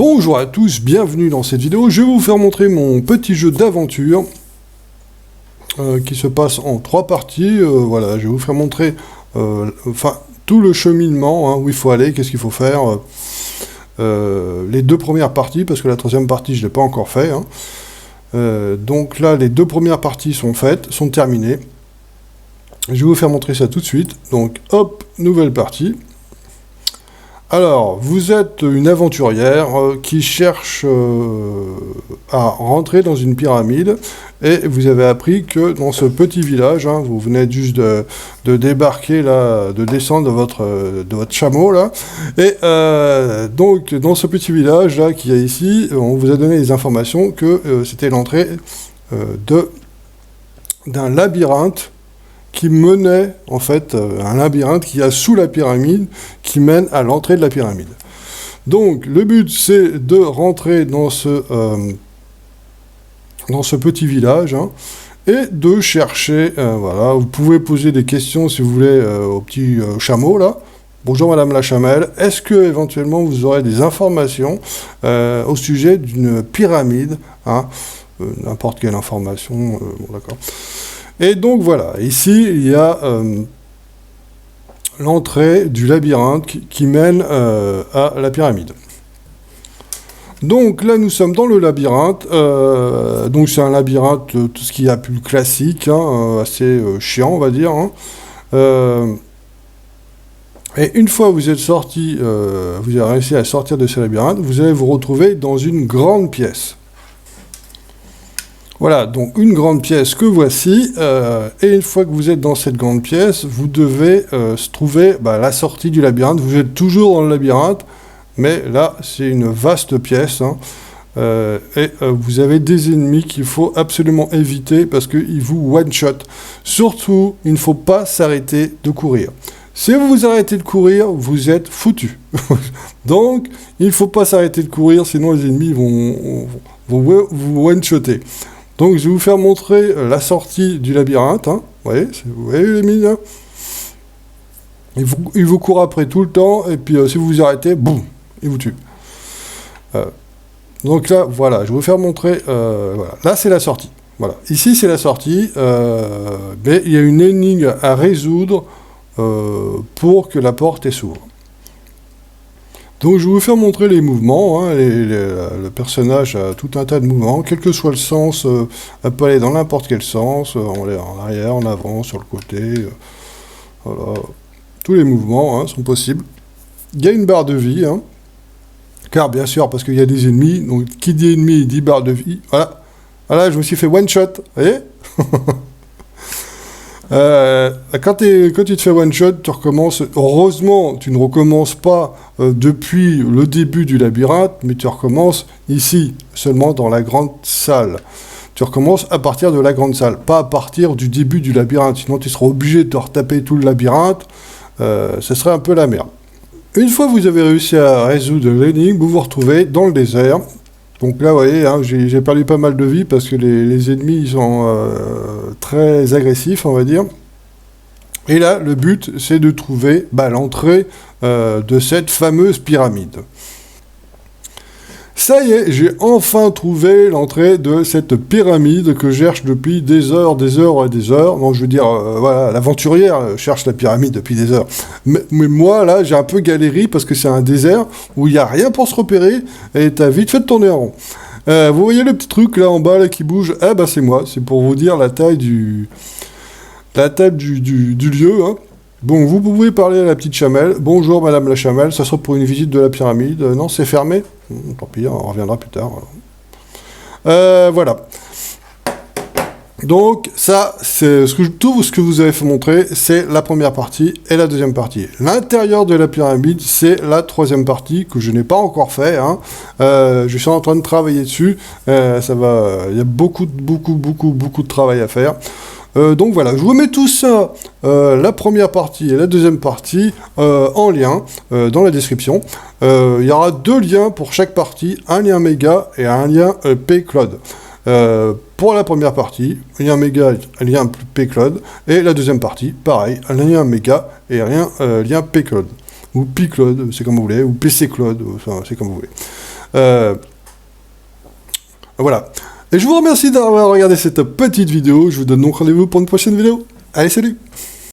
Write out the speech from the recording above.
Bonjour à tous, bienvenue dans cette vidéo. Je vais vous faire montrer mon petit jeu d'aventure qui se passe en 3 parties. Voilà, je vais vous faire montrer tout le cheminement, où il faut aller, qu'est-ce qu'il faut faire. Les 2 premières parties, parce que la 3e partie, je ne l'ai pas encore fait. Donc là, les 2 premières parties sont faites, sont terminées. Je vais vous faire montrer ça tout de suite. Donc, hop, nouvelle partie. Alors, vous êtes une aventurière qui cherche à rentrer dans une pyramide, et vous avez appris que dans ce petit village, vous venez juste de débarquer, là, de descendre de votre chameau, là, et donc dans ce petit village, là, qu'il y a ici, on vous a donné des informations que c'était l'entrée d'un labyrinthe, qui menait, en fait, un labyrinthe qui a sous la pyramide, qui mène à l'entrée de la pyramide. Donc, le but, c'est de rentrer dans ce petit village, et de chercher, voilà, vous pouvez poser des questions, si vous voulez, au petit chameau, là. Bonjour Madame la Chamelle, est-ce que, éventuellement, vous aurez des informations au sujet d'une pyramide, n'importe quelle information, bon, d'accord. Et donc voilà, ici il y a l'entrée du labyrinthe qui mène à la pyramide. Donc là nous sommes dans le labyrinthe, donc c'est un labyrinthe, tout ce qu'il y a plus classique, assez chiant on va dire. Et une fois que vous êtes sorti, vous avez réussi à sortir de ce labyrinthe, vous allez vous retrouver dans une grande pièce. Voilà, donc une grande pièce que voici, et une fois que vous êtes dans cette grande pièce, vous devez se trouver la sortie du labyrinthe. Vous êtes toujours dans le labyrinthe, mais là, c'est une vaste pièce, et vous avez des ennemis qu'il faut absolument éviter parce qu'ils vous one-shot. Surtout, il ne faut pas s'arrêter de courir. Si vous vous arrêtez de courir, vous êtes foutu. Donc, il ne faut pas s'arrêter de courir, sinon les ennemis vont vous one-shotter. Donc, je vais vous faire montrer la sortie du labyrinthe. Vous voyez les mines, il vous court après tout le temps, et puis si vous vous arrêtez, boum, il vous tue. Donc là, voilà, je vais vous faire montrer, voilà. Là, c'est la sortie. Voilà. Ici, c'est la sortie, mais il y a une énigme à résoudre pour que la porte s'ouvre. Donc je vais vous faire montrer les mouvements, le personnage a tout un tas de mouvements, quel que soit le sens, elle peut aller dans n'importe quel sens, en arrière, en avant, sur le côté, voilà. Tous les mouvements sont possibles. Il y a une barre de vie, car bien sûr, parce qu'il y a des ennemis, donc qui dit ennemi, dit barre de vie, voilà. Voilà, je me suis fait one shot, vous voyez. Quand tu te fais one shot, tu recommences. Heureusement, tu ne recommences pas depuis le début du labyrinthe, mais tu recommences ici, seulement dans la grande salle. Tu recommences à partir de la grande salle, pas à partir du début du labyrinthe, sinon tu seras obligé de te retaper tout le labyrinthe, ce serait un peu la merde. Une fois que vous avez réussi à résoudre l'énigme, vous vous retrouvez dans le désert. Donc là, vous voyez, j'ai perdu pas mal de vie parce que les ennemis ils sont très agressifs, on va dire. Et là, le but, c'est de trouver l'entrée de cette fameuse pyramide. Ça y est, j'ai enfin trouvé l'entrée de cette pyramide que je cherche depuis des heures et des heures. Non, je veux dire, voilà, l'aventurière cherche la pyramide depuis des heures. Mais moi, là, j'ai un peu galéré parce que c'est un désert où il n'y a rien pour se repérer et t'as vite fait de tourner en rond. Vous voyez le petit truc là en bas là, qui bouge? C'est moi, c'est pour vous dire la taille du lieu. Bon, vous pouvez parler à la petite chamelle. Bonjour Madame la Chamelle, ça sera pour une visite de la pyramide. Non, c'est fermé. Tant pis, on reviendra plus tard. Voilà. Donc, ça, c'est tout ce que vous avez fait montrer, c'est la première partie et la deuxième partie. L'intérieur de la pyramide, c'est la 3e partie que je n'ai pas encore fait. Je suis en train de travailler dessus. Il y a beaucoup de travail à faire. Donc voilà, je vous mets tout ça, la première partie et la deuxième partie, en lien dans la description. Il y aura 2 liens pour chaque partie, un lien méga et un lien Paycloud. Pour la première partie, un lien méga, un lien Paycloud, et la deuxième partie, pareil, un lien méga et un lien Paycloud. Ou Paycloud, c'est comme vous voulez, ou PC Cloud, c'est comme vous voulez. Voilà. Et je vous remercie d'avoir regardé cette petite vidéo. Je vous donne donc rendez-vous pour une prochaine vidéo. Allez, salut!